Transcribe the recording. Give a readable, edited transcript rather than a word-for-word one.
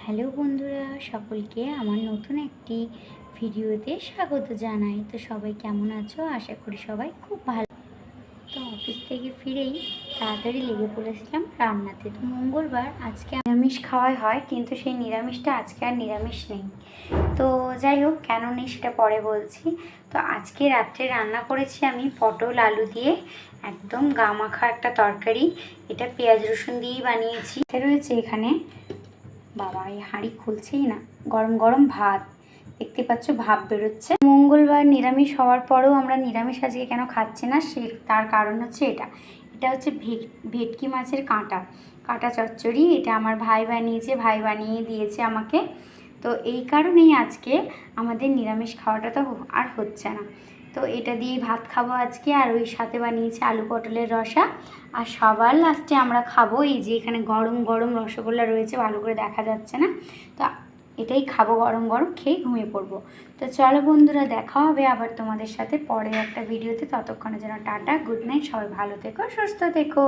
Hello বন্ধুরা, সকলকে আমার নতুন একটি ভিডিওতে স্বাগত জানাই। তো সবাই কেমন আছো? আশা করি সবাই খুব ভালো। তো অফিস থেকে ফিরেই তাড়াতাড়ি লেগে পড়েছিলাম রান্নাতে। তো মঙ্গলবার আজকে নিরামিষ খাওয়াই হয়, কিন্তু সেই নিরামিষটা আজকে আর নিরামিষ নেই। তো যাই হোক, কেন নেই সেটা পরে বলছি। তো আজকে রাত্রে রান্না করেছি আমি পটল আলু দিয়ে একদম গা মাখা একটা তরকারি। এটা পেঁয়াজ রসুন দিয়েই বানিয়েছি। রয়েছে এখানে, বাবা এই হাঁড়ি খুলছেই না, গরম গরম ভাত। দেখতে পাচ্ছ ভাপ বেরোচ্ছে। মঙ্গলবার নিরামিষ হওয়ার পরেও আমরা নিরামিষ আজকে কেন খাচ্ছি না, তার কারণ হচ্ছে এটা হচ্ছে ভেটকি মাছের কাঁটা কাঁটা চচ্চড়ি। এটা আমার ভাই বানিয়েছে, ভাই বানিয়ে দিয়েছে আমাকে। তো এই কারণেই আজকে আমাদের নিরামিষ খাওয়াটা তো আর হচ্ছে না। তো এটা দিয়েই ভাত খাবো আজকে। আর ওই সাথে বানিয়েছি আলু পটলের রসা। আর সবার লাস্টে আমরা খাবো এই যে এখানে গরম গরম রসগোল্লা রয়েছে, ভালো করে দেখা যাচ্ছে না। তো এটাই খাবো, গরম গরম খেয়ে ঘুমিয়ে পড়বো। তো চলো বন্ধুরা, দেখা হবে আবার তোমাদের সাথে পরে একটা ভিডিওতে। ততক্ষণে যেন টাটা, গুড নাইট, সবাই ভালো থেকো, সুস্থ থেকো।